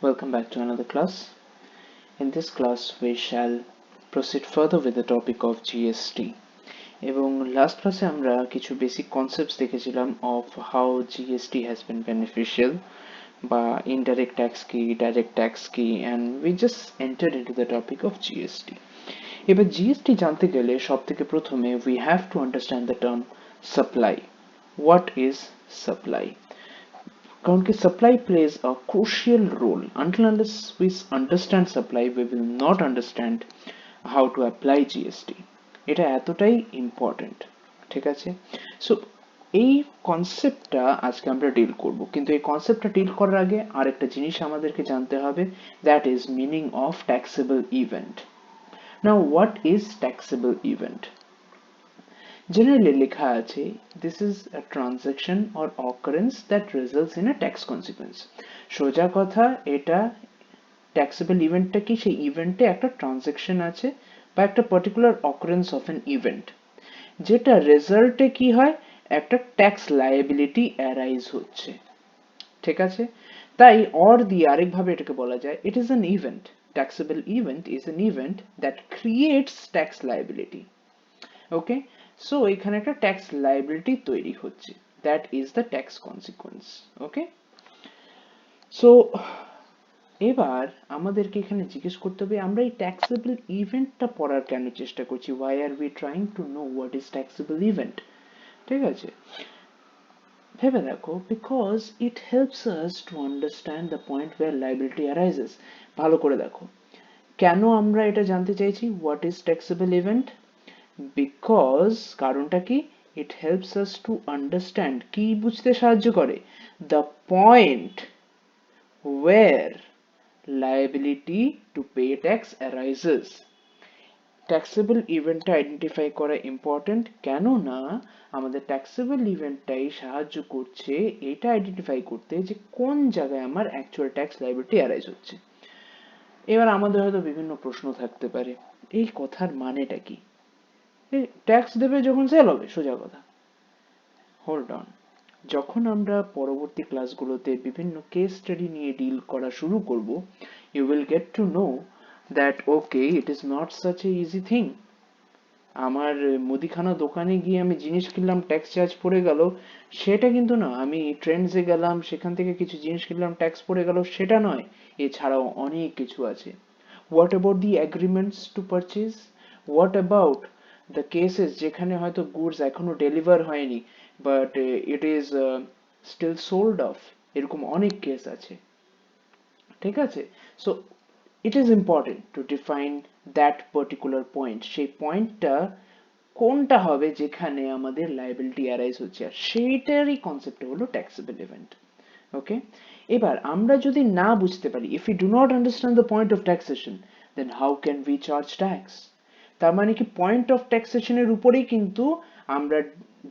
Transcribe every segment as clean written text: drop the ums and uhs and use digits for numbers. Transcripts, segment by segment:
Welcome back to another class. In this class, we shall proceed further with the topic of GST. এবং last ক্লাসে আমরা কিছু basic concepts দেখেছিলাম of how GST has been beneficial বা indirect tax কি, direct tax কি, and we just entered into the topic of GST. এবার GST জানতে গেলে সবথেকে প্রথমে we have to understand the term supply. What is supply? কারণ কি supply plays a crucial role. Until unless we understand supply, we will not understand how to apply GST. এটা এতটাই important, ঠিক আছে? সো এই কনসেপ্টটা আজকে আমরা ডিল করব, কিন্তু এই কনসেপ্টটা ডিল করার আগে আরেকটা জিনিস আমাদেরকে জানতে হবে, that is meaning of taxable event. Now what is taxable event? Generally লেখা আছে, this is a transaction or occurrence that results in a tax consequence. সোজা কথা, এটা ট্যাক্সেবল ইভেন্টটা কি? সেই ইভেন্টে একটা ট্রানজাকশন আছে বা একটা particular occurrence of an event, যেটা রেজাল্টে কি হয়, একটা ট্যাক্স লায়াবিলিটি অ্যারাইজ হচ্ছে, ঠিক আছে? তাই অর দিয়ে আরেকভাবে এটাকে বলা যায়, it is an event. Taxable event is an event that creates tax liability. Okay, so এখানে একটা ট্যাক্স লায়াবিলিটি তৈরি হচ্ছে, that is the tax consequence. Okay, so এবার আমাদেরকে এখানে জিজ্ঞেস করতে হবে, আমরা এই ট্যাক্সেবল ইভেন্টটা পড়ার কেন চেষ্টা করছি? Why are we trying to know what is taxable event? ঠিক আছে, ভেবে দেখো, because it helps us to understand the point where liability arises. ভালো করে দেখো, কেন আমরা এটা জানতে চাইছি what is taxable event? Because কারণটা কি, it helps us to understand, কি বুঝতে সাহায্য করে, the point where liability to pay tax arises. Taxable ইভেন্টটা আইডেন্টিফাই করা ইম্পর্টেন্ট, কেননা আমাদের ট্যাক্সেবল ইভেন্টটাই সাহায্য করছে এটা আইডেন্টিফাই করতে যে কোন জায়গায় আমার অ্যাকচুয়াল ট্যাক্স লায়াবিলিটি অ্যারাইজ হচ্ছে। এবার আমাদের হয়তো বিভিন্ন প্রশ্ন থাকতে পারে, এই কথার মানেটা কি? ট্যাক্স দেবে যখন সেল হবে, সোজা কথা। হোল্ড অন, যখন আমরা পরবর্তী ক্লাসগুলোতে বিভিন্ন কেস স্টাডি নিয়ে ডিল করা শুরু করব, you will get to know that okay, it is not such a easy thing. আমার মুদিখানা দোকানে গিয়ে আমি জিনিস কিনলাম, ট্যাক্স চার্জ পড়ে গেল, সেটা কিন্তু না। আমি ট্রেন্ডসে গেলাম, সেখান থেকে কিছু জিনিস কিনলাম, ট্যাক্স পড়ে গেল, সেটা নয়। এছাড়াও অনেক কিছু আছে। What about the agreements to purchase? What about the cases যেখানে হয়তো গুডস এখনো ডেলিভার হয়নি, but it is still sold off? এরকম অনেক কেস আছে, ঠিক আছে? So it is important to define that particular point. সেই পয়েন্টটা কোনটা হবে যেখানে আমাদের লায়াবিলিটি অ্যারাইজ হচ্ছে, আর সেইটারই কনসেপ্ট হলো ট্যাক্সেবল ইভেন্ট। ওকে, এবার আমরা যদি না বুঝতে পারি, if you do not understand the point of taxation, then how can we charge tax? তার মানে কি, পয়েন্ট অফ ট্যাক্সেশনের উপরেই কিন্তু আমরা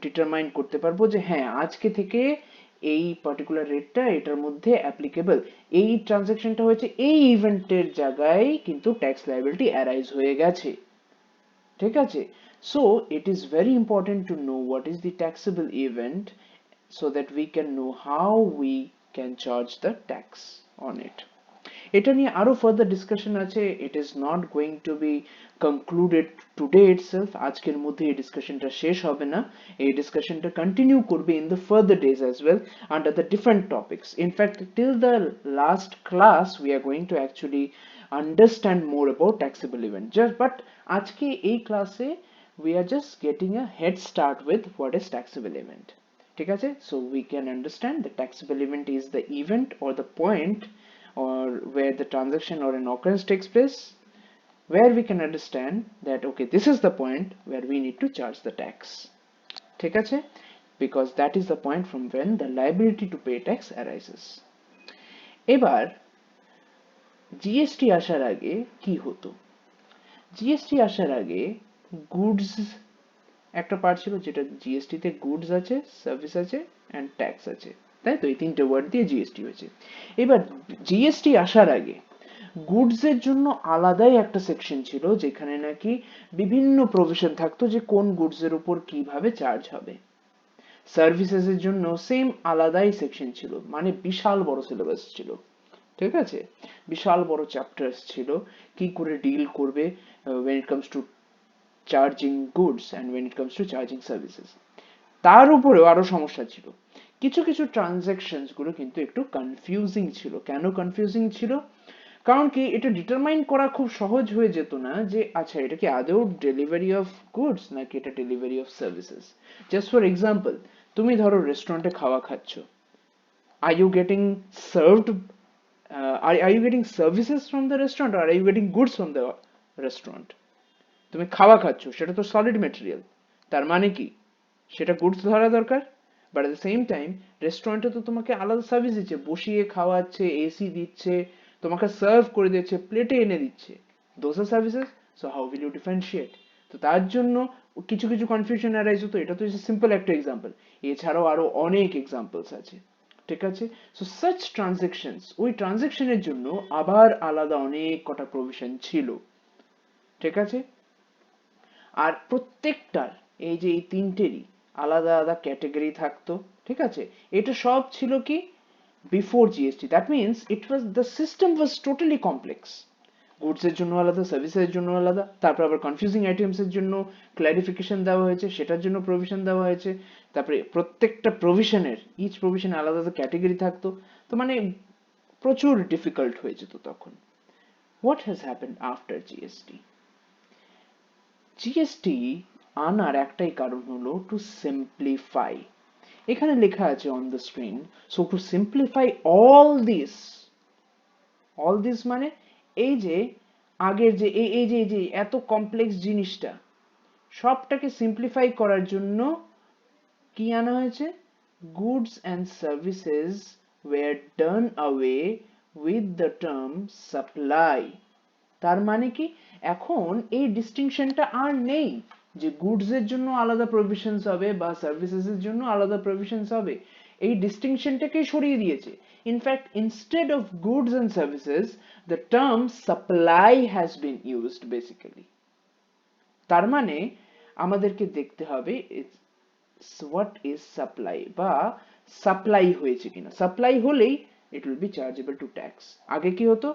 ডিটারমাইন করতে পারবো যে হ্যাঁ, আজকে থেকে এই পার্টিকুলার রেটটা এটার মধ্যে অ্যাপ্লিকেবল, এই ট্রানজাকশনটা হয়েছে এই ইভেন্টের জায়গায় কিন্তু ট্যাক্স লায়াবিলিটি অ্যারাইজ হয়ে গেছে, ঠিক আছে? So it is very important to know what is the taxable event so that we can know how we can charge the tax on it. এটা নিয়ে আরো ফার্দার ডিসকাশন আছে, it is not going to be concluded today itself. আজকের মধ্যে এই ডিসকাশনটা শেষ হবে না, এই ডিসকাশনটা কন্টিনিউ করবে in the further days as well under the different topics. In fact till the last class we are going to actually understand more about taxable event, just but আজকে এই ক্লাসে we are just getting a head start with what is taxable event, ঠিক আছে? So we can understand the taxable event is the event or the point or where the transaction or an occurrence takes place, where we can understand that okay, this is the point where we need to charge the tax, ঠিক আছে? Because that is the point from when the liability to pay tax arises. এবার GST আসার আগে কি হতো? GST আসার আগে goods একটা পার্ট ছিল, যেটা জিএসটি তে গুডস আছে, সার্ভিস আছে এন্ড ট্যাক্স আছে, তাই তো? এই তিনটে ওয়ার্ড দিয়ে জিএসটি হয়েছে। এবার জিএসটি আসার আগে গুডস এর জন্য আলাদাই একটা সেকশন ছিল, যেখানে নাকি বিভিন্ন প্রভিশন থাকতো যে কোন গুডস এর উপর কিভাবে চার্জ হবে। সার্ভিসেস এর জন্য সেম আলাদাই সেকশন ছিল, মানে বিশাল বড় সিলেবাস ছিল, ঠিক আছে, বিশাল বড় চ্যাপ্টার্স ছিল কি করে ডিল করবে when it comes to charging goods and when it comes to charging services. তার উপরেও আরো সমস্যা ছিল, কিছু কিছু ট্রানজ্যাকশনস গুলো কিন্তু একটু কনফিউজিং ছিল। কেন কনফিউজিং ছিল? কারণ কি এটা ডিটারমাইন করা খুব সহজ হয়ে যেত না যে আচ্ছা এটা কি আদৌ ডেলিভারি অফ গুডস নাকি এটা delivery of services. Just for example, তুমি ধরো রেস্টুরেন্টে খাওয়া খাচ্ছ, are you getting served are you getting services from the restaurant or are you getting goods from the restaurant? তুমি খাওয়া খাচ্ছ, সেটা তো সলিড মেটেরিয়াল, তার মানে কি সেটা গুডস ধরা দরকার। But at the same time রেস্টুরেন্টে তো তোমাকে আলাদা সার্ভিস দিচ্ছে, বসিয়ে খাওয়াচ্ছে, এসি দিচ্ছে, তোমাকে সার্ভ করে দিচ্ছে, প্লেটে এনে দিচ্ছে, those are services. So how will you differentiate? তো তার জন্য কিছু কিছু কনফিউশন অ্যারাইজ হতো। এটা তো সিম্পল একটা এক্সাম্পল, এছাড়াও আরো অনেক এক্সাম্পলস আছে। ঠিক আছে, সো সাচ ট্রানজেকশনস, ওই ট্রানজেকশনের জন্য আবার আলাদা অনেক কটা প্রভিশন ছিল। ঠিক আছে, আর প্রত্যেকটার এই যে এই তিনটেরই আলাদা আলাদা ক্যাটাগরি থাকতো। ঠিক আছে, এটা সব ছিল কি before GST. That means it was the system was totally complex. Goods এর জন্য আলাদা, সার্ভিসের জন্য আলাদা, তারপর আবার কনফিউজিং আইটেমস এর জন্য ক্ল্যারিফিকেশন দেওয়া হয়েছে, সেটার জন্য প্রভিশন দেওয়া হয়েছে। তারপরে প্রত্যেকটা প্রভিশনের ইচ প্রভিশন আলাদা আলাদা ক্যাটাগরি থাকতো। তো মানে প্রচুর ডিফিকাল্ট হয়ে যেত তখন। What has happened after GST? GST আনার একটাই কারণ হলো টু সিম্পলিফাই। এখানে লেখা আছে on the screen, so two simplify all this মানে এই যে আগের যে এই যে এত কমপ্লেক্স জিনিসটা সবটাকে সিম্পলিফাই করার জন্য কি আনা হয়েছে? Goods and services were done away with the term supply. তার মানে কি এখন এই ডিস্টিংশনটা আর নেই যে গুডস এর জন্য আলাদা প্রভিশনস হবে বা সার্ভিসেস এর জন্য আলাদা প্রভিশনস হবে। এই ডিস্টিংশনটাকে সরিয়ে দিয়েছে। In fact instead of goods and services the term supply has been used basically. তার মানে আমাদেরকে দেখতে হবে হোয়াট ইজ সাপ্লাই, বা সাপ্লাই হয়েছে কিনা। সাপ্লাই হলেই it will be chargeable to tax. আগে কি হতো,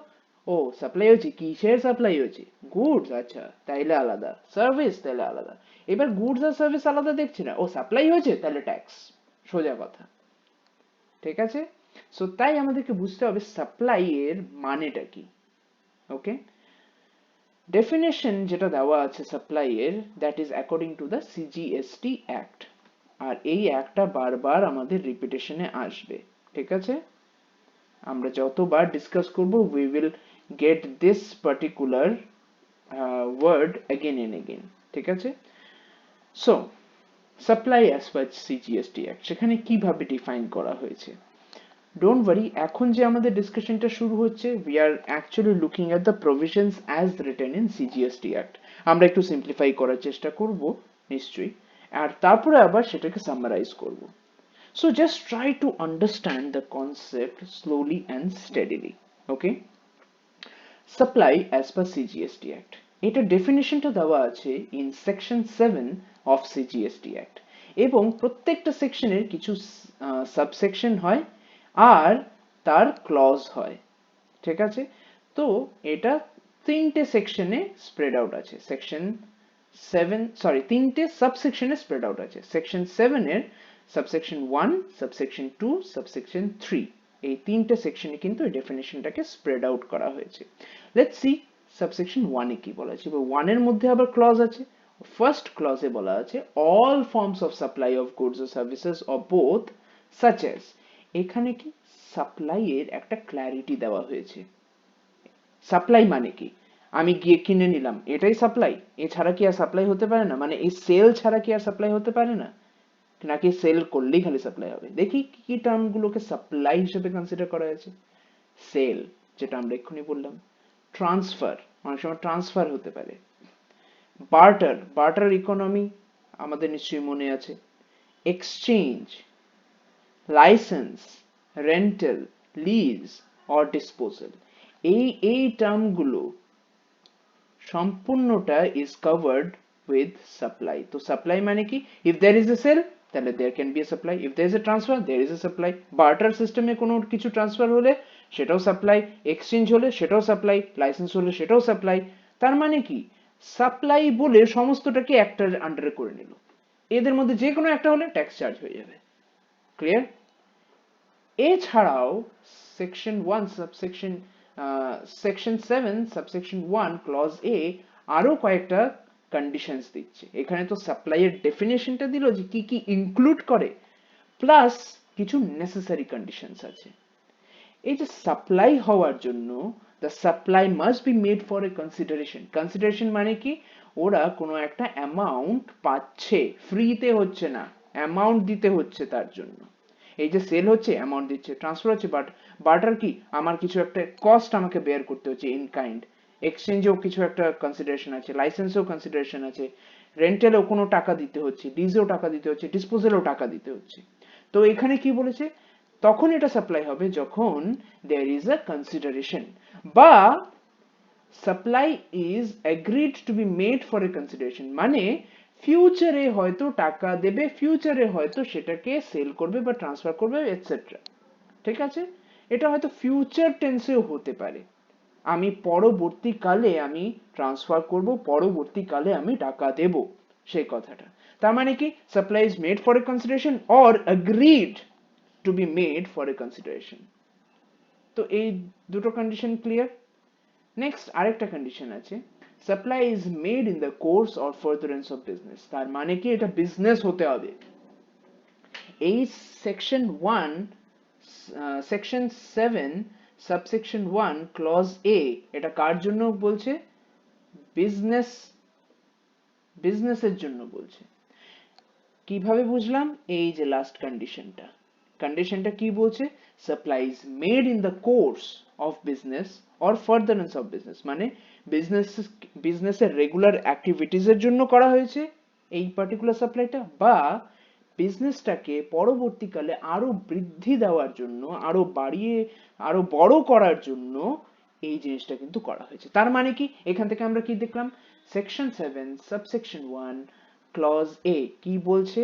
ও সাপ্লাই হয়েছে, কিসের সাপ্লাই হয়েছে? গুডস, আচ্ছা তাইলে আলাদা, সার্ভিস তাইলে আলাদা। এবার গুডস আর সার্ভিস আলাদা দেখছি না, ও সাপ্লাই হয়েছে তাহলে ট্যাক্স, সোজা কথা। ঠিক আছে, সো তাই আমাদেরকে বুঝতে হবে সাপ্লাই এর মানেটা কি। ওকে, ডেফিনেশন যেটা দেওয়া আছে সাপ্লাই এর, that is according to the CGST act. আর এই অ্যাক্টটা বারবার আমাদের রিপিটেশনে আসবে। ঠিক আছে, আমরা যতবার ডিসকাস করব we will get this particular word again and again. ঠিক আছে, so supply as per CGST act সেখানে কিভাবে ডিফাইন করা হয়েছে। ডোন্ট ওয়ারি, এখন যে আমাদের ডিসকাশনটা শুরু হচ্ছে, we are actually looking at the provisions as written in CGST act. আমরা একটু সিম্পলিফাই করার চেষ্টা করব নিশ্চয়ই, আর তারপরে আবার সেটাকে সামারাইজ করব। So just try to understand the concept slowly and steadily. Okay? Supply as per CGST Act. এটা ডেফিনিশনটা দেওয়া আছে in section 7 of CGST Act, এবং প্রত্যেকটা সেকশনের কিছু সাবসেকশন হয় আর তার ক্লজ হয়। ঠিক আছে, তো এটা তিনটে সেকশনে স্প্রেড আউট আছে। সেকশন 7, সরি, তিনটে সাবসেকশনে স্প্রেড আউট আছে। সেকশন 7 এর সাবসেকশন 1, সাবসেকশন 2, সাবসেকশন 3, এই তিনটে সেকশনে কিন্তু এই ডেফিনিশনটাকে স্প্রেড আউট করা হয়েছে। লেটস সি সাবসেকশন 1 এ কি বলা আছে। 1 এর মধ্যে আবার ক্লজ আছে। ফার্স্ট ক্লজে বলা আছে all forms of supply of goods or services of both such as. এখানে কি সাপ্লাই এর একটা ক্ল্যারিটি দেওয়া হয়েছে। সাপ্লাই মানে কি, আমি গিয়ে কিনে নিলাম, এটাই সাপ্লাই, এছাড়া কি আর সাপ্লাই হতে পারে না? মানে এই সেল ছাড়া কি আর সাপ্লাই হতে পারে না, নাকি সেল করলেই খালি সাপ্লাই হবে? দেখি কি কি টার্মগুলোকে সাপ্লাই হিসেবে কনসিডার করা হয়েছে। সেল, যেটা আমরা এক্ষুনি বললাম। ট্রান্সফার, অনেক সময় ট্রান্সফার হতে পারে। বার্টার, বার্টার ইকোনমি আমাদের নিশ্চয়ই মনে আছে। Exchange, licence, rental, lease or disposal, এই টার্মগুলো সম্পূর্ণটা ইজ কভার্ড উইথ সাপ্লাই। তো সাপ্লাই মানে কি, if there is a sale তাহলে there can be a supply, if there is a transfer there is a supply. Barter সিস্টেমে কোনো কিছু ট্রান্সফার হলে সেটাও সাপ্লাই, এক্সচেঞ্জ হলে সেটাও সাপ্লাই, লাইসেন্স হলে সেটাও সাপ্লাই। তার মানে কি, সাপ্লাই বলে সমস্তটাকে একটার আন্ডারে করে নিল, এদের মধ্যে যে কোনো একটা হলে ট্যাক্স চার্জ হয়ে যাবে। ক্লিয়ার? এছাড়াও section 1 subsection section 7 subsection 1 clause এ আরো কয়েকটা কন্ডিশনস দিচ্ছে। এখানে তো সাপ্লাই এর ডেফিনেশনটা দিল যে কি কি ইনক্লুড করে, প্লাস কিছু নেসেসারি কন্ডিশনস আছে। এই যে সাপ্লাই হওয়ার জন্য the supply must be made for a consideration. Consideration মানে কি, ওরা কোনো একটা অ্যামাউন্ট পাচ্ছে, ফ্রিতে হচ্ছে না, অ্যামাউন্ট দিতে হচ্ছে তার জন্য। এই যে সেল হচ্ছে অ্যামাউন্ট দিচ্ছে, ট্রান্সফার হচ্ছে বাট বার্টার কি, আমার কিছু একটা কস্ট আমাকে বেয়ার করতে হচ্ছে ইন কাইন্ড। এক্সচেঞ্জেও কিছু একটা কনসিডারেশন আছে, লাইসেন্সেও কনসিডারেশন আছে, রেন্টেলেও কোনো টাকা দিতে হচ্ছে, লিজেও টাকা দিতে হচ্ছে, ডিসপোজালেও টাকা দিতে হচ্ছে। তো এখানে কি বলেছে, তখন এটা সাপ্লাই হবে যখন there is a consideration বা supply is agreed two be made for a consideration, মানে ফিউচারে হয়তো টাকা দেবে, ফিউচারে হয়তো সেটাকে সেল করবে বা ট্রান্সফার করবে এটসেট্রা। ঠিক আছে? এটা হয়তো ফিউচার টেন্সেও হতে পারে, আমি পরবর্তীকালে আমি ট্রান্সফার করব, পরবর্তীকালে আমি টাকা দেব, সেই কথাটা। তার মানে কি, supply is made for a consideration or agreed two be made for a consideration. তো এই দুটো কন্ডিশন ক্লিয়ার। নেক্সট আরেকটা কন্ডিশন আছে, supply is made in the course or furtherance of business. তার মানে কি, এটা বিজনেস হতে হবে। এই সেকশন 1 সেকশন 7 সাবসেকশন 1 ক্লজ এ এটা কার জন্য বলছে, বিজনেস, বিজনেসের জন্য বলছে। কিভাবে বুঝলাম, এই যে লাস্ট কন্ডিশনটা, কন্ডিশনটা কি বলছে, supply is made in the course of business or furtherance of business, মানে বিজনেস, বিজনেসের রেগুলার অ্যাক্টিভিটিস এর জন্য করা হয়েছে এই পার্টিকুলার সাপ্লাইটা, বা বিজনেসটাকে পরবর্তীকালে আরো বৃদ্ধি দেওয়ার জন্য, আরো বাড়িয়ে, আরো বড় করার জন্য এই জিনিসটা কিন্তু করা হয়েছে। তার মানে কি, এখান থেকে আমরা কি দেখলাম, সেকশন 7 সাবসেকশন 1 ক্লজ এ কি বলছে,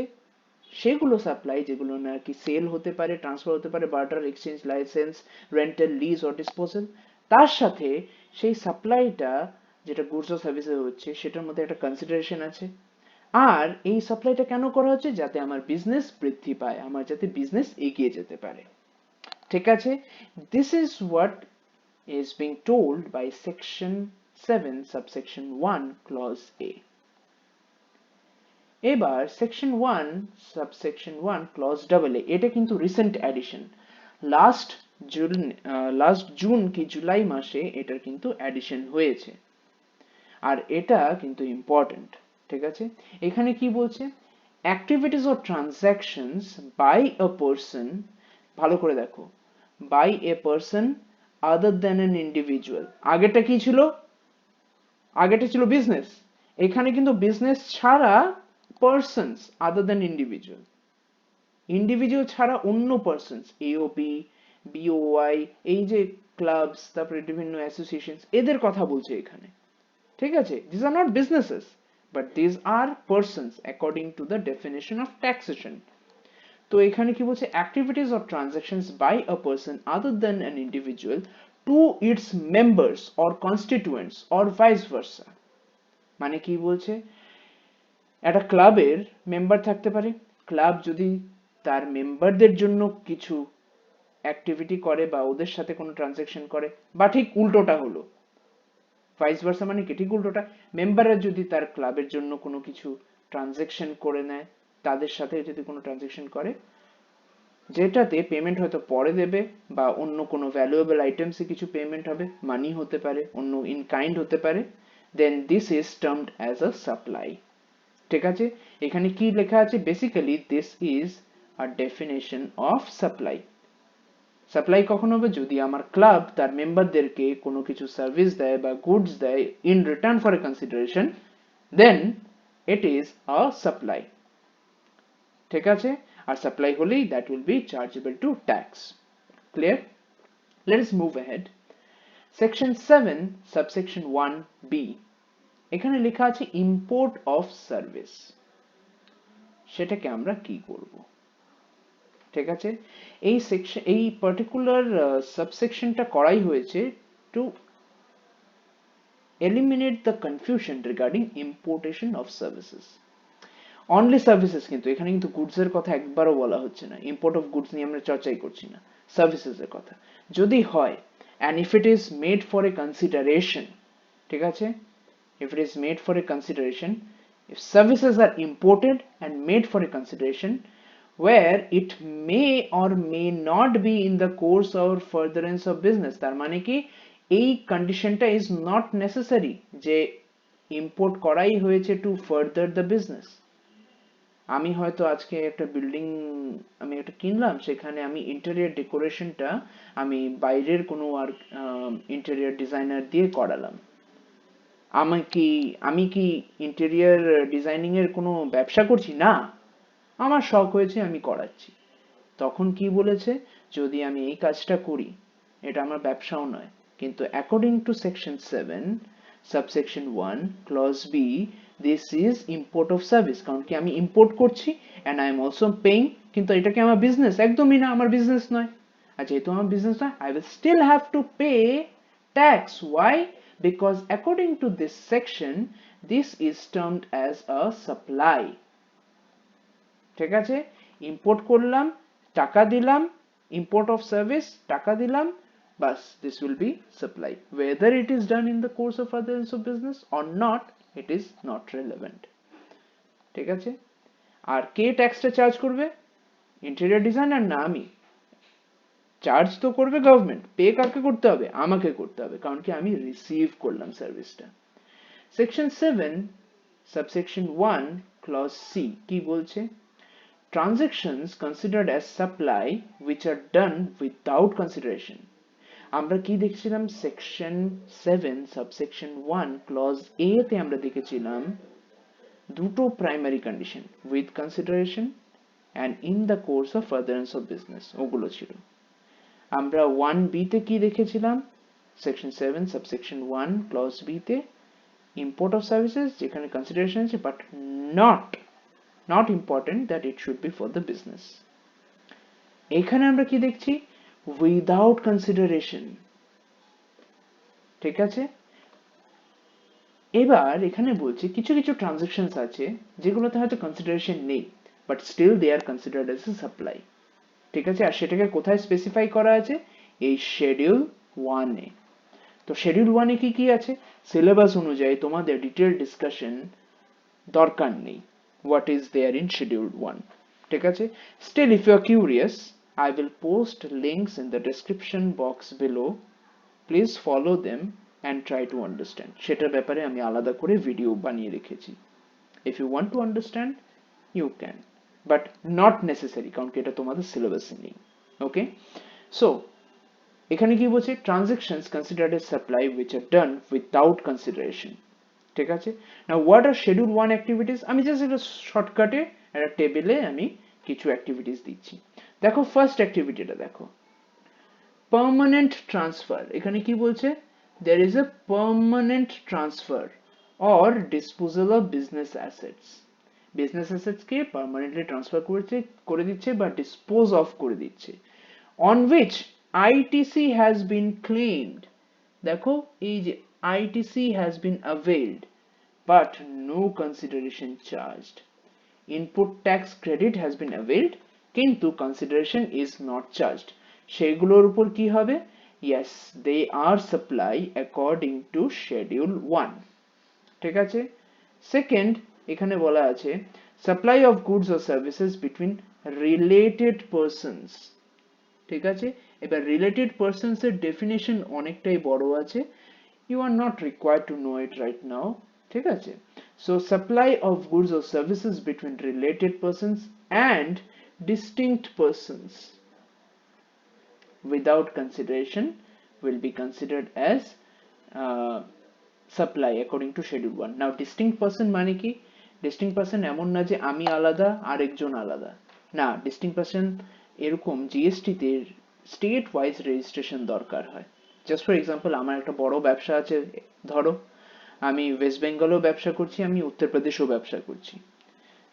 সেগুলো সাপ্লাই যেগুলো নাকি সেল হতে পারে, ট্রান্সফার হতে পারে, barter, exchange, licence, rental, lease or disposal, তার সাথে সেই সাপ্লাইটা যেটা গুডস ও সার্ভিসে হচ্ছে সেটার মধ্যে একটা কনসিডারেশন আছে। আর এই সাপ্লাইটা কেন করা হচ্ছে, যাতে আমার বিজনেস বৃদ্ধি পায়, আমার যাতে বিজনেস এগিয়ে যেতে পারে। ঠিক আছে? This is what is being told by section 7 subsection 1 clause A. এবার section 1 subsection 1 clause double A, এটা কিন্তু recent addition, last June, last June কি জুলাই মাসে এটার কিন্তু অ্যাডিশন হয়েছে, আর এটা কিন্তু ইম্পর্টেন্ট। ঠিক আছে? এখানে কি বলছে, activities or transactions by a person, ভালো করে দেখো, by a person other than an individual. আগেটা কি ছিল, আগেটা ছিল বিজনেস, এখানে কিন্তু বিজনেস ছাড়া persons other than individual, individual ছাড়া অন্য পার্সনস, এওপি, বিওওয়াই, এই যে ক্লাবস, তারপরে বিভিন্ন অ্যাসোসিয়েশনস, এদের কথা বলছে এখানে। ঠিক আছে? This are not businesses but this are persons according to the definition of taxation. তো এখানে কি বলছে, activities or transactions by a person other than an individual to its members or constituents or vice versa. মানে কি বলছে, একটা ক্লাবের member থাকতে পারে, ক্লাব যদি তার মেম্বারদের জন্য কিছু অ্যাক্টিভিটি করে বা ওদের সাথে কোনো ট্রানজাকশন করে, বা ঠিক উল্টোটা হলো, ভাইস ভার্সা মানে কি, ঠিক উল্টোটা, মেম্বাররা যদি তার ক্লাবের জন্য কোনো কিছু ট্রানজাকশন করে নেয়, তাদের সাথে যদি কোনো ট্রানজাকশন করে যেটাতে পেমেন্ট হয়তো পরে দেবে, বা অন্য কোনো ভ্যালুয়েবল আইটেমসে কিছু পেমেন্ট হবে, মানি হতে পারে, অন্য ইন কাইন্ড হতে পারে, then this is termed as a supply. ঠিক আছে? এখানে কি লেখা আছে, basically this is a definition of supply. Supply কখন হবে, যদি আমার ক্লাব তার মেম্বারদেরকে কোনো কিছু সার্ভিস দেয় বা গুডস দেয় in return for a consideration, then it is a supply. ঠিক আছে? আর সাপ্লাই হলেই that will be chargeable to tax. Clear? Let's move ahead. Section 7 subsection 1b, এখানে লেখা আছে ইম্পোর্ট অফ সার্ভিস। সেটাকে আমরা কি করব, ঠিক আছে, এই সেকশন, এই পার্টিকুলার সাবসেকশনটা করাই হয়েছে to eliminate the confusion regarding importation of services. Only services, কিন্তু এখানে কিন্তু গুডস এর কথা একবারও বলা হচ্ছে না, ইম্পোর্ট অফ গুডস নিয়ে আমরা চর্চাই করছি না, সার্ভিসেস এর কথা যদি হয়, and if it is made for a consideration, ঠিক আছে, if it is made for a consideration, if services are imported and made for a consideration where it may or may not be in the course or furtherance of business, তার মানে কি এই কন্ডিশনটা is not necessary যে import করাই হয়েছে two further the business. আমি হয়তো আজকে একটা বিল্ডিং আমি একটা কিনলাম, সেখানে আমি ইন্টেরিয়র ডেকোরেশনটা আমি বাইরের কোনো আর ইন্টেরিয়র ডিজাইনার দিয়ে করালাম, আমি কি ইন্টেরিয়র ডিজাইনিং এর কোনো ব্যবসা করছি না, আমার শখ হয়েছে আমি করাচ্ছি। তখন কি বলেছে, যদি আমি এই কাজটা করি এটা আমার ব্যবসাও নয়, কিন্তু according to section 7 subsection 1 clause B, this is import of service, কারণ কি আমি ইম্পোর্ট করছি and I am also paying, কিন্তু এটা কি আমার বিজনেস? একদমই না, আমার বিজনেস নয়। আর যেহেতু আমার বিজনেস নয়, I will still have to pay tax. Why? Because according to this section this is termed as a supply. ঠিক আছে, ইম্পোর্ট করলাম, টাকা দিলাম, ইম্পোর্ট অফ সার্ভিস, টাকা দিলাম, বাস, this will be supply. Whether it is done in the course of furtherance of business or not, it is not relevant. ঠিক আছে, আর কে ট্যাক্সটা চার্জ করবে? ইন্টেরিয়র ডিজাইনার না আমি? চার্জ তো করবে গভর্নমেন্ট, পে কাকে করতে হবে? আমাকে করতে হবে, কারণ কি আমি রিসিভ করলাম সার্ভিসটা। সেকশন 7 সাবসেকশন 1 ক্লজ সি কি বলছে? Transactions considered as supply which are done without consideration. আমরা কি দেখছিলাম? সেকশন 7 সাবসেকশন 1 ক্লজ এ তে আমরা দেখেছিলাম দুটো primary condition, with consideration and in the course of furtherance of business, ওগুলো ছিল। আমরা 1b তে কি দেখেছিলাম? সেকশন 7 সাবসেকশন 1 ক্লজ বি তে ইম্পোর্ট অফ সার্ভিসেস, যেখানে কনসিডারেশন আছে but not important that it should be for the business. এখানে আমরা কি দেখছি? Without consideration. ঠিক আছে, এবার এখানে বলছি কিছু কিছু ট্রানজাকশনস আছে যেগুলোতে হয়তো কনসিডারেশন নেই, but still they are considered as a supply. ঠিক আছে, আর সেটাকে কোথায় স্পেসিফাই করা আছে? এই শিডিউল 1 এ। তো শিডিউল 1 এ কি কি আছে? সিলেবাস অনুযায়ী তোমাদের ডিটেইল ডিসকাশন দরকার নেই, what is there in schedule 1. ঠিক আছে, still if you are curious, I will post links in the description box below, please follow them and try to understand, সেটার ব্যাপারে আমি আলাদা করে ভিডিও বানিয়ে রেখেছি। if you want to understand you can, but not necessary, কারণ কি এটা তোমাদের সিলেবাসে নেই। ওকে, সো এখানে কি বলছে? Transactions considered as supply which are done without consideration. ঠিক আছে, now what are schedule 1 activities? আমি জাস্ট একটা শর্টকাটে একটা টেবিলে আমি কিছু অ্যাক্টিভিটিস দিচ্ছি। দেখো ফার্স্ট অ্যাক্টিভিটিটা দেখো, পার্মানেন্ট ট্রান্সফার। এখানে কি বলছে? there is a permanent transfer or disposal of business assets. Business assets K permanently transfer করে দিচ্ছে বা ডিসপোজ অফ করে দিচ্ছে, on which ITC has been claimed. দেখো এই যে ITC has been availed but no consideration charged. Input tax credit has been availed কিন্তু consideration is not charged. সেগুলোর উপর কি হবে? Yes, they are supply according to schedule 1. ঠিক আছে, সেকেন্ড এখানে বলা আছে supply of goods or services between related persons. ঠিক আছে, এবার রিলেটেড পারসনস এর ডেফিনেশন অনেকটাই বড় আছে, you are not required to know it right now. ঠিক আছে, so supply of goods or services between related persons and distinct persons without consideration will be considered as supply according to schedule 1. now distinct person মানে কি? distinct person এমন না যে আমি আলাদা আরেকজন আলাদা, না, distinct person এরকম জিএসটি তে স্টেট ওয়াইজ রেজিস্ট্রেশন দরকার হয়। জাস্ট ফর এক্সাম্পল, আমার একটা বড় ব্যবসা আছে, ধরো আমি ওয়েস্ট বেঙ্গলেও ব্যবসা করছি, আমি উত্তরপ্রদেশেও ব্যবসা করছি,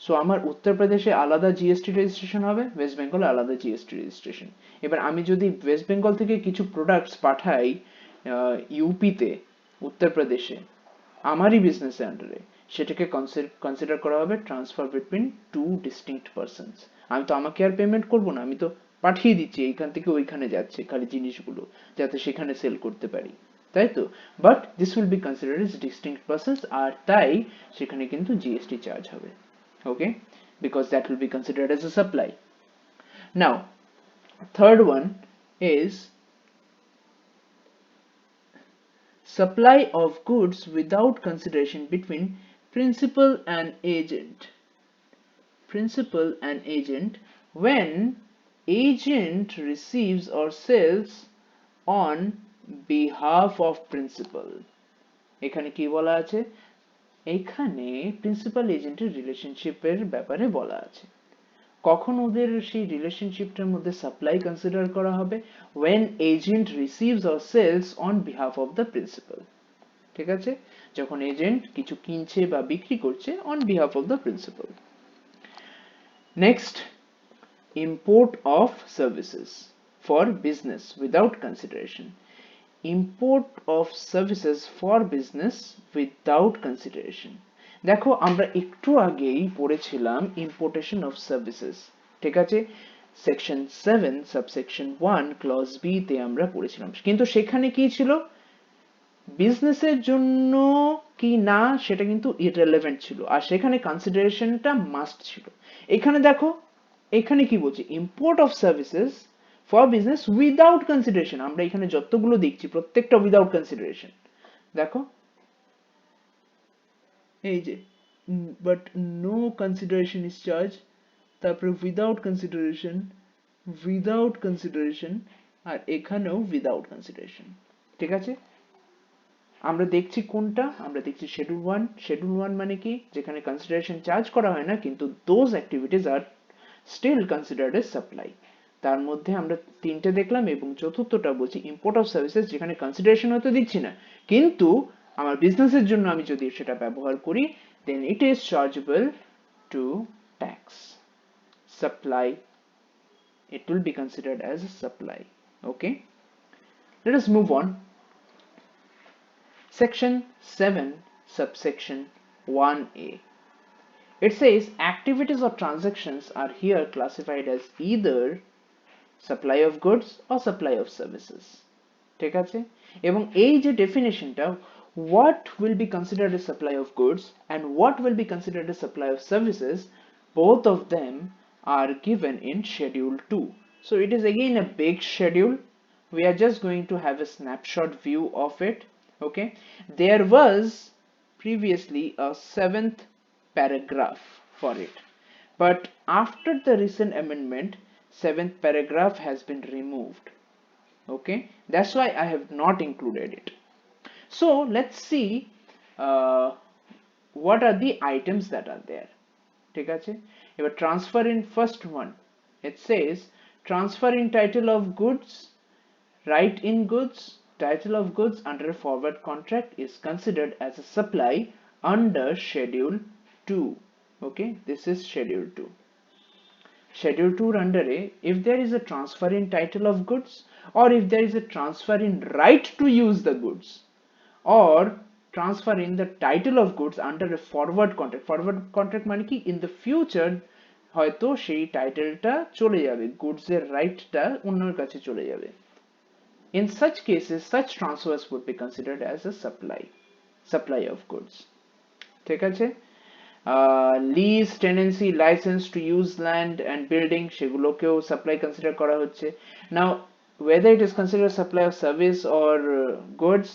সো আমার উত্তরপ্রদেশে আলাদা জিএসটি রেজিস্ট্রেশন হবে, ওয়েস্ট বেঙ্গলে আলাদা জিএসটি রেজিস্ট্রেশন। এবার আমি যদি ওয়েস্ট বেঙ্গল থেকে কিছু প্রোডাক্টস পাঠাই ইউপিতে, উত্তরপ্রদেশে, আমারই বিজনেসের আন্ডারে, সেটাকে কনসিডার করা হবে transfer between two distinct persons. আমি তো আমাকে আর পেমেন্ট করবো না, আমি তো পাঠিয়ে দিচ্ছি, এইখান থেকে ওইখানে যাচ্ছে খালি জিনিসগুলো, যাতে সেখানে সেল করতে পারি, তাই তো? But this will be considered as distinct persons, আর তাই সেখানে কিন্তু জিএসটি চার্জ হবে, okay, because that will be considered as a supply. Now third one is supply of goods without consideration between principal and agent. Principal and agent, when agent receives or sells on behalf of principal. এখানে কি বলা আছে? এখানে principal এজেন্টের রিলেশনশিপের ব্যাপারে বলা আছে। কখন ওদের সেই রিলেশনশিপটার মধ্যে সাপ্লাই কনসিডার করা হবে? when agent receives or sells on behalf of the principal, ঠিক আছে? যখন এজেন্ট কিছু কিনছে বা বিক্রি করছে on behalf of the principal. Next, import of services for business without consideration. Import of services for business without consideration. দেখো আমরা একটু আগেই পড়েছিলাম ইম্পোর্টেশন অফ সার্ভিসেস, ঠিক আছে? সেকশন 7 সাবসেকশন 1 ক্লজ বি তে আমরা পড়েছিলাম, কিন্তু সেখানে কি ছিল? বিজনেসের জন্য কি না সেটা কিন্তু ইররিলেভেন্ট ছিল, আর সেখানে কনসিডারেশনটা মাস্ট ছিল। এখানে দেখো, এখানে কি বলছি? Import of services for business without consideration. আমরা এখানে যতগুলো দেখছি প্রত্যেকটা উইদাউট কনসিডারেশন। দেখো এই যে, but no consideration is charge, তারপরে উইদাউট কনসিডারেশন, উইদাউট কনসিডারেশন, আর এখানেও উইদাউট কনসিডারেশন, ঠিক আছে? আমরা দেখছি কোনটা? আমরা দেখছি শিডিউল 1। শিডিউল 1 মানে কি? যেখানে কনসিডারেশন চার্জ করা হয় না, কিন্তু those activities are still considered as supply. তার মধ্যে আমরা তিনটে দেখলাম, এবং চতুর্থটা বলছি ইম্পোর্ট অফ সার্ভিসেস, যেখানে কনসিডারেশন হয়তো দিচ্ছি না, কিন্তু আমার বিজনেসের জন্য আমি যদি সেটা ব্যবহার করি, then it is chargeable to tax. Supply, it will be considered as a supply. Okay, let us move on. Section 7 subsection 1a, it says activities or transactions are here classified as either supply of goods or supply of services, ঠিক আছে? এবং এই যে ডেফিনেশনটা, what will be considered as supply of goods and what will be considered as supply of services, both of them are given in schedule 2. So it is again a big schedule. We are just going to have a snapshot view of it. Okay, there was previously a 7th paragraph for it, but after the recent amendment, 7th paragraph has been removed. Okay, that's why I have not included it. So let's see what are the items that are there, ঠিক আছে? এবার transfer in first one, it says transfer in title of goods, right in goods, title of goods under a forward contract is considered as a supply under schedule 2. Okay, this is schedule 2. Schedule 2 under A, if there is a transfer in title of goods, or if there is a transfer in right to use the goods, or transfer in the title of goods under a forward contract. Forward contract মানে কি? in the future হয়তো সেই টাইটেলটা চলে যাবে, goods এর রাইটটা অন্যের কাছে চলে যাবে। In such cases, such transfers would be considered as a supply of goods, ঠিক আছে? Lease, tenancy, licence to use land and building, সেগুলোকেও সাপ্লাই কনসিডার করা হচ্ছে। নাও whether it is considered supply of service or goods,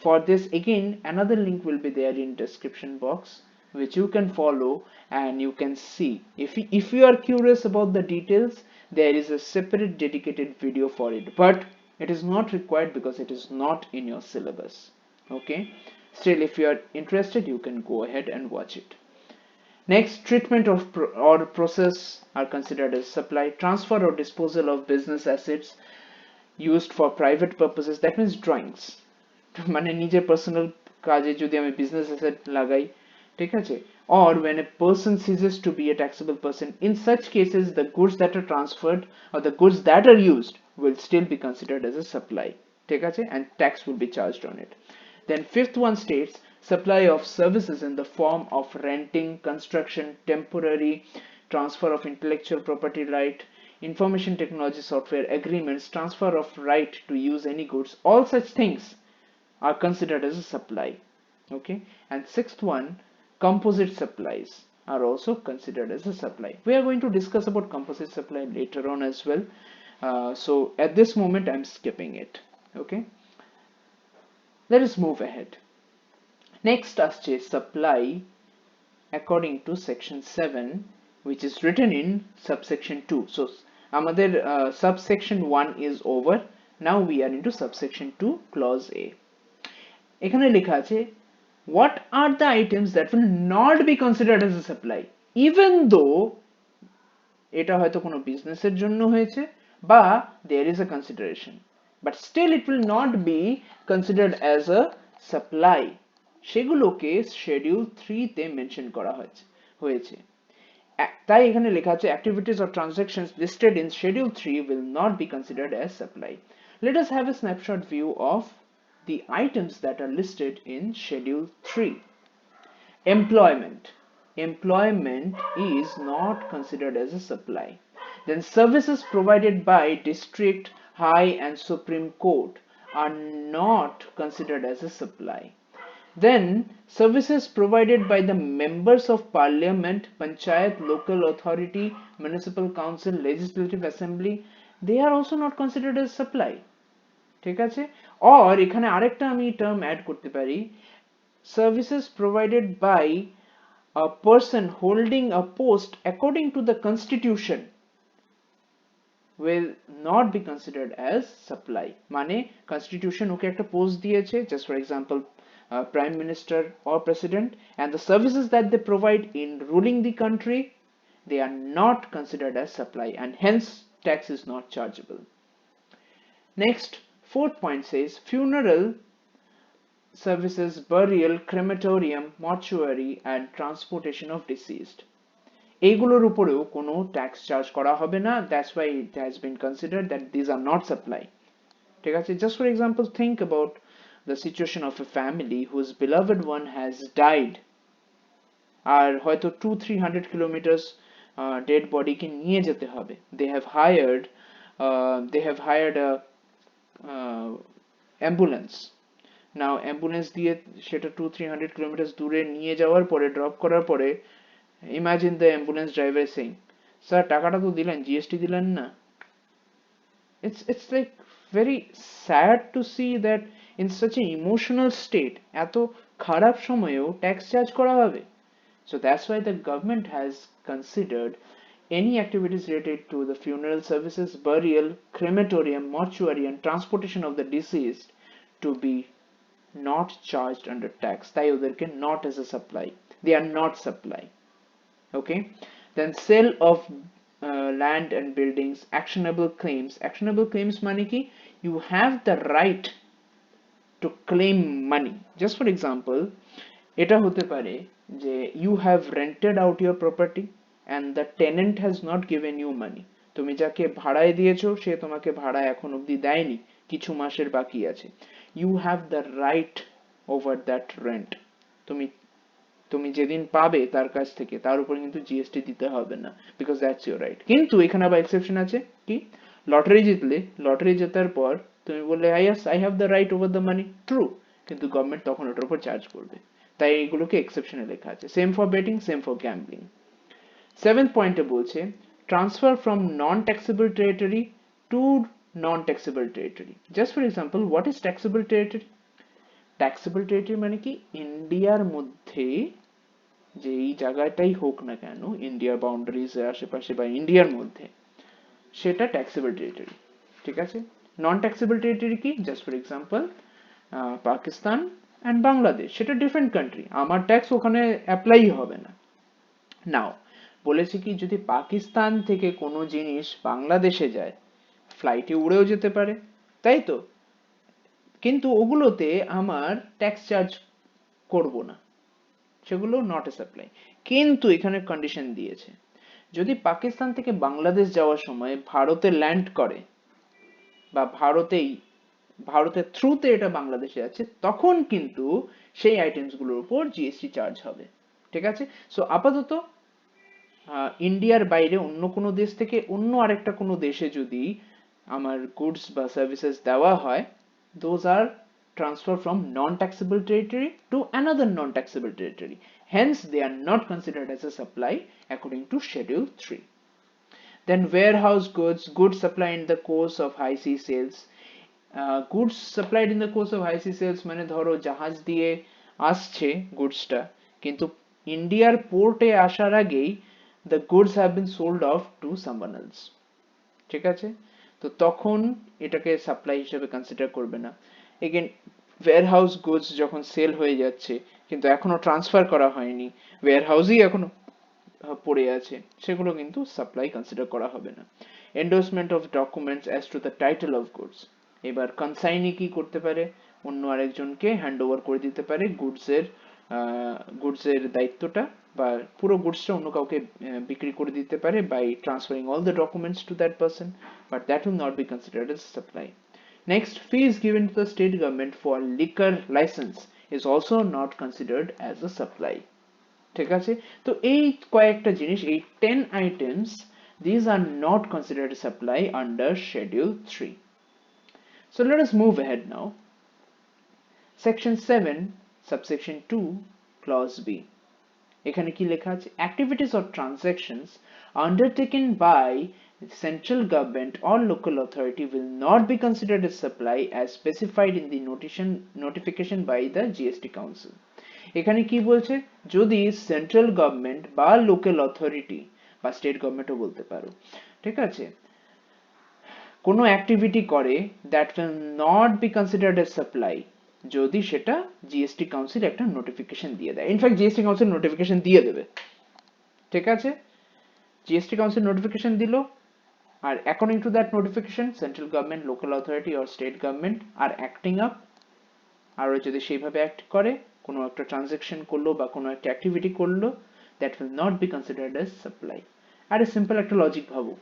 for this again another link will be there in description box, which you can follow and you can see. If you are curious about the details, there is a separate dedicated video for it, but it is not required because it is not in your syllabus. Okay, still if you are interested, you can go ahead and watch it. Next, treatment of or process are considered as supply. Transfer or disposal of business assets used for private purposes, that means drawings, মানে নিজের personal কাজে যদি আমি business asset লাগাই, ঠিক আছে, or when a person ceases to be a taxable person. In such cases, the goods that are transferred or the goods that are used will still be considered as a supply, ঠিক আছে, and tax will be charged on it. Then fifth one states supply of services in the form of renting, construction, temporary transfer of intellectual property right, information technology software agreements, transfer of right to use any goods, all such things are considered as a supply. Okay, and sixth one, composite supplies are also considered as a supply. We are going to discuss about composite supply later on as well, so at this moment I'm skipping it. Okay, let us move ahead. Next আসছে supply according to section 7, which is written in subsection 2. So আমাদের subsection 1 is over. Now we are into subsection 2 clause A. এখানে লেখা আছে what are the items that will not be considered as a supply even though এটা হয়তো কোনো বিজনেসের জন্য হয়েছে বা there is a consideration, but still it will not be considered as a supply, সেগুলোকে schedule 3 তে মেনশন করা হয়েছে। তাই এখানে লেখা আছে activities or transactions listed in schedule 3 will not be considered as supply. Let us have a snapshot view of the items that are listed in schedule 3. Employment. Employment is not considered as a supply. Then services provided by district, high and supreme court are not considered as a supply. Then services provided by the members of parliament, panchayat, local authority, municipal council, legislative assembly, they are also not considered as supply. ঠিক আছে, or এখানে আরেকটা আমি term add করতে পারি, services provided by a person holding a post according to the constitution will not be considered as supply. মানে constitution ওকে একটা post দিয়েছে, just for example prime minister or president, and the services that they provide in ruling the country, they are not considered as supply and hence tax is not chargeable. Next, fourth point says funeral services, burial, crematorium, mortuary and transportation of deceased, এইগুলোর উপরেও কোনো tax charge করা হবে না, that's why it has been considered that these are not supply. ঠিক আছে, just for example think about the situation of a family whose beloved one has died, আর হয়তো 200-300 kilometers dead body কে নিয়ে যেতে হবে, they have hired a ambulance. Now ambulance দিয়ে সেটা 200-300 kilometers দূরে নিয়ে যাওয়ার পরে ড্রপ করার পরে imagine the ambulance driver saying, sir টাকাটা তো দিলেন, জিএসটি দিলেন না। It's like very sad to see that in such an emotional state এত খারাপ সময়েও ট্যাক্স চার্জ করা হবে। So that's why the government has considered any activities related to the funeral services, burial, crematorium, mortuary and transportation of the deceased to be not charged under tax. তাই ওদেরকে not as a supply, they are not supply. Okay, then sale of land and buildings, actionable claims মানে কি, you have the right to claim money. Just for example, এটা হতে পারে যে you have rented out your property and the tenant has not given you money. তুমি যাকে ভাড়ায় দিয়েছো সে তোমাকে ভাড়া এখন অবধি দেয়নি, কিছু মাসের বাকি আছে, you have the right over that rent. তুমি যেদিন পাবে তার কাছ থেকে তার উপর কিন্তু জিএসটি দিতে হবে না, because that's your right. কিন্তু এখানে আবার এক্সেপশন আছে, কি, লটারি জিতলে, লটারি জেতার পর তুমি বললে yes I have the right over the money, true, কিন্তু গভর্নমেন্ট তখন ওটার উপর চার্জ করবে, তাই এগুলোকে এক্সেপশনে লেখা আছে। Same for betting, same for gambling. Seventh পয়েন্টে বলছে transfer from non taxable territory to non taxable territory. Just for example, what is taxable territory? Taxable territory মানে কি, ইন্ডিয়ার মধ্যে যেই জায়গাটাই হোক না কেন, ইন্ডিয়ার বাউন্ডারিজ এর আশেপাশে বা ইন্ডিয়ার মধ্যে, সেটা ট্যাক্সেবল টেরিটরি। ঠিক আছে, নন ট্যাক্সেবল টেরিটরি কি, just for example Pakistan and Bangladesh, সেটা ডিফারেন্ট কান্ট্রি, আমার ট্যাক্স ওখানে অ্যাপ্লাই হবে না। নাও বলেছে কি, যদি পাকিস্তান থেকে কোনো জিনিস বাংলাদেশে যায়, ফ্লাইটে উড়েও যেতে পারে, তাই তো, কিন্তু ওগুলোতে আমার ট্যাক্স চার্জ করব না, সেগুলো নট এ সাপ্লাই। কিন্তু এখানে কন্ডিশন দিয়েছে, যদি পাকিস্তান থেকে বাংলাদেশ যাওয়ার সময় ভারতে ল্যান্ড করে বা ভারতের থ্রুতে এটা বাংলাদেশে আছে, তখন কিন্তু সেই আইটেমস গুলোর উপর জিএসটি চার্জ হবে। ঠিক আছে, সো আপাতত ইন্ডিয়ার বাইরে অন্য কোনো দেশ থেকে অন্য আরেকটা কোনো দেশে যদি আমার গুডস বা সার্ভিসেস দেওয়া হয়, those are transfer from non-taxable territory to another non-taxable territory. Hence, they are not considered as a supply according to Schedule 3. Then warehouse goods supplied in the course of high sea sales. Goods supplied in the course of high sea sales মানে ধরো জাহাজ দিয়ে আসছে গুডসটা, কিন্তু ইন্ডিয়ার পোর্টে আসার আগেই the goods have been sold off to someone else. ঠিক আছে, তো তখন এটাকে সাপ্লাই হিসেবে কনসিডার করবে না। এগেন ওয়্যারহাউস গুডস যখন সেল হয়ে যাচ্ছে কিন্তু এখনো ট্রান্সফার করা হয়নি, ওয়্যারহাউসই এখনো পড়ে আছে, সেগুলো কিন্তু সাপ্লাই কনসিডার করা হবে না। Endorsement of documents as to the title of goods, এবার কনসাইনি কি করতে পারে, অন্য আরেকজনকে হ্যান্ড ওভার করে দিতে পারে গুডসের দায়িত্বটা, বা পুরো গুডসটা অন্য কাউকে বিক্রি করে দিতে পারে by transferring all the documents to that person, but that will not be considered as supply. Next, fees given to the state government for liquor license is also not considered as a supply. ঠিক আছে, তো এই কয়েকটা জিনিস, এই 10 items, these are not considered supply under Schedule 3. So let us move ahead now. Section 7, subsection 2, clause B. এখানে কি লেখা আছে? Activities or transactions undertaken by central government or local authority will not be considered as supply as specified in the notification by the GST Council. এখানে কি বলছে, যদি central government বা local authority বা স্টেট গভর্নমেন্টও বলতে পারো, ঠিক আছে, কোনো অ্যাক্টিভিটি করে that will not be considered as supply, যদি সেটা জিএসটি কাউন্সিল একটা নোটিফিকেশন দিয়ে দেয়। ইনফ্যাক্ট জিএসটি কাউন্সিল নোটিফিকেশন দিয়ে দেবে, ঠিক আছে, জিএসটি কাউন্সিল নোটিফিকেশন দিল, আর according to that notification central government, local authority or state government আর অ্যাক্টিং আপ, আর যদি সেইভাবে অ্যাক্ট করে, কোনো একটা ট্রানজাকশন করলো বা কোনো একটা অ্যাক্টিভিটি করলো, that will not be considered as supply. আরে সিম্পল একটা লজিক ভাবো,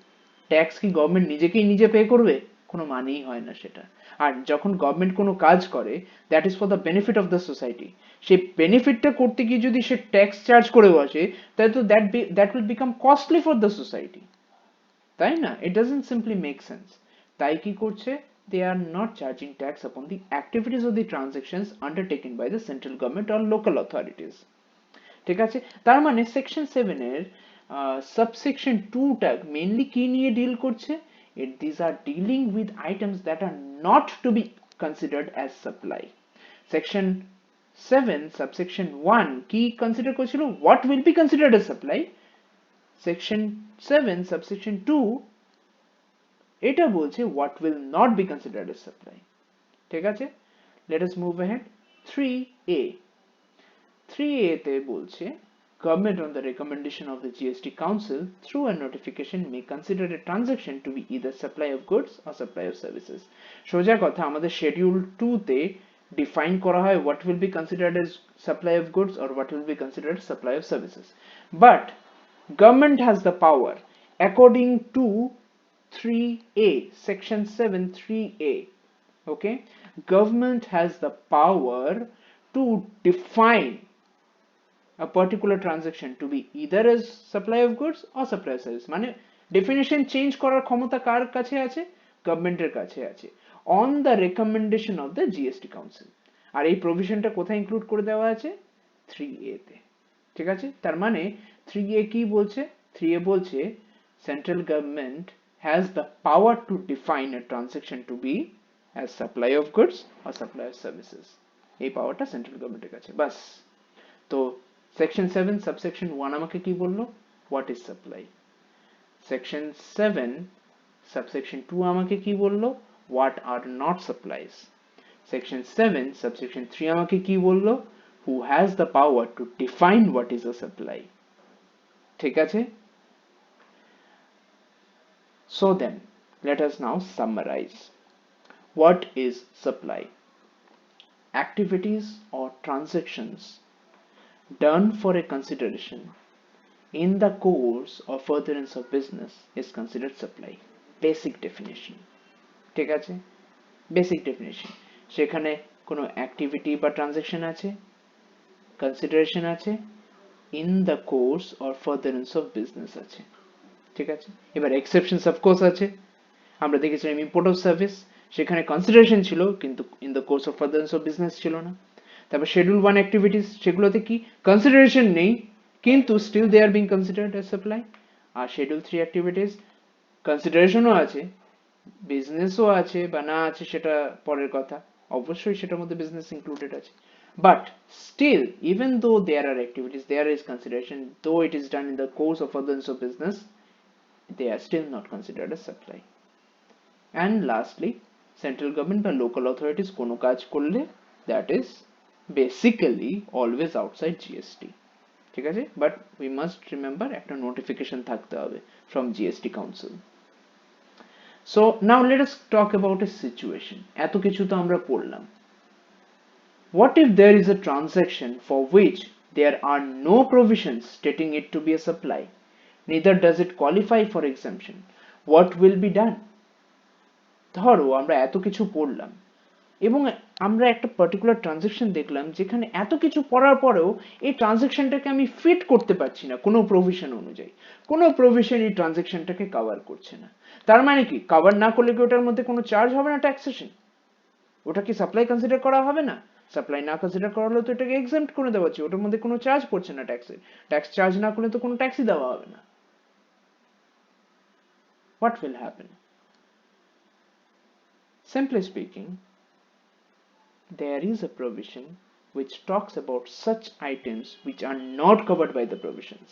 ট্যাক্স কি গভর্নমেন্ট নিজে পে করবে? কোনো মানেই হয় না সেটা। আর যখন গভর্নমেন্ট কোনো কাজ করে, that is for the benefit of the society, সেই বেনিফিটটা করতে গিয়ে যদি সে ট্যাক্স চার্জ করে বসে, তাহলে তো that will become costly for the society, তাই না? It doesn't simply make sense. তাই কি করছে, they are not charging tax upon the activities of the transactions undertaken by the central government or local authorities. ঠিক আছে, তার মানে section 7 এর সাবসেকশন 2 টা মেইনলি কি নিয়ে ডিল করছে? these are dealing with items that are not to be considered as supply. Section 7 subsection 1 কি কনসিডার করছিল? what will be considered as supply. Section 7 subsection 2 এটা বলছে what will not be considered as supply. ঠিক আছে, let us move ahead. 3A 3A তে বলছে government on the recommendation of the GST Council through a notification may consider a transaction to be either supply of goods or supply of services. সোজা কথা, আমাদের schedule 2 তে define করা হয় what will be considered as supply of goods or what will be considered supply of services, but government has the power according to 3A, section 7 3A, okay, government has the power to define a particular transaction to be either as supply of goods or supply of service. মানে definition change করার ক্ষমতা কার কাছে আছে? গভর্নমেন্টের কাছে আছে, on the recommendation of the GST Council. আর এই প্রভিশনটা কোথায় ইনক্লুড করে দেওয়া আছে? 3A তে। ঠিক আছে, তার মানে 3A কি বলছে? 3A বলছে central government has the power to define a transaction to be as supply of goods or supply of services. এই পাওয়ারটা সেন্ট্রাল গভর্নমেন্টের কাছে, বাস। তো সেকশন 7 সাবসেকশন 1 আমাকে কি বললো? What is supply. Section 7 subsection 2 আমাকে কি বললো? What are not supplies. Section 7 subsection 3 আমাকে কি বললো? Who has the power to define what is a supply. ঠিক আছে, so then let us now summarize. What is supply? Activities or transactions done for a consideration in the course or furtherance of business is considered supply. Basic definition. ঠিক আছে, basic definition. সেখানে কোনো activity বা transaction আছে, consideration আছে, in the course or furtherance of business আছে। ঠিক আছে, এবার এক্সেপশনস অফকোর্স আছে। আমরা দেখেছিলাম ইম্পোর্ট অফ সার্ভিস, সেখানে কনসিডারেশন ছিল কিন্তু in the course of furtherance of business ছিল না। তারপর শিডিউল 1 অ্যাক্টিভিটিস, সেগুলোতে কি কনসিডারেশন নেই কিন্তু still they are being considered as supply. আর শিডিউল 3 অ্যাক্টিভিটিস কনসিডারেশনও আছে, বিজনেসও আছে বা না আছে সেটা পরের কথা, অবশ্যই সেটার মধ্যে বিজনেস ইনক্লুডেড আছে, but still even though there are activities, there is consideration, though it is done in the course of furtherance of business, they are still not considered as supply. And lastly, central government বা local authorities কোনো কাজ করলে that is basically always outside GST. ঠিক আছে, but we must remember একটা notification থাকতে হবে from GST council. So now let us talk about a situation. এত কিছু তো আমরা পড়লাম। What if there is a transaction for which there are no provisions stating it to be a supply, neither does it qualify for exemption? What will be done? ধরো আমরা এত কিছু পড়লাম এবং আমরা একটা পার্টিকুলার ট্রানজাকশন দেখলাম যেখানে এত কিছু পড়ার পরেও এই ট্রানজাকশনটাকে আমি ফিট করতে পারছি না কোনো প্রভিশন অনুযায়ী, কোনো প্রভিশন এই ট্রানজাকশনটাকে কভার করছে না। তার মানে কি, কভার না করলে কি ওটার মধ্যে কোনো চার্জ হবে না ট্যাক্সেশন? ওটা কি সাপ্লাই কনসিডার করা হবে না? সাপ্লাই না কনসিডার করা হলে তো এটাকে এক্সেম্পট করে দেওয়া হচ্ছে, ওটার মধ্যে কোনো চার্জ পড়ছে না ট্যাক্সের। ট্যাক্স চার্জ না করলে তো কোনো ট্যাক্সই দেওয়া হবে না। What will happen? Simply speaking, there is a provision which talks about such items which are not covered by the provisions.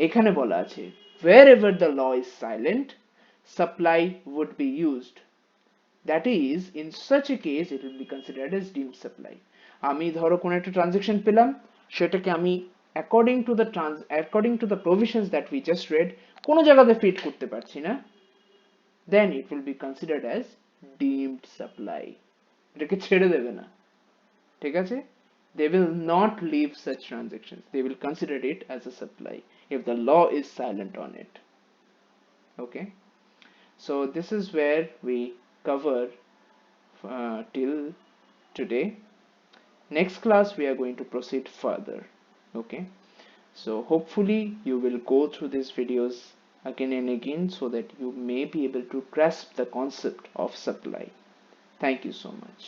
এখানে বলা আছে wherever the law is silent, supply would be used. That is, in such a case it will be considered as deemed supply. আমি ধরো কোন একটা transaction পেলাম, সেটাকে আমি according to the provisions that we just read কোন জায়গাতে fit করতে পারছি না, then it will be considered as deemed supply. এটাকে ছেড়ে দেবে না। ঠিক আছে, they will not leave such transactions, they will consider it as a supply if the law is silent on it. Okay, so this is where we cover till today. Next class we are going to proceed further. Okay, so hopefully you will go through these videos again and again so that you may be able to grasp the concept of supply. Thank you so much.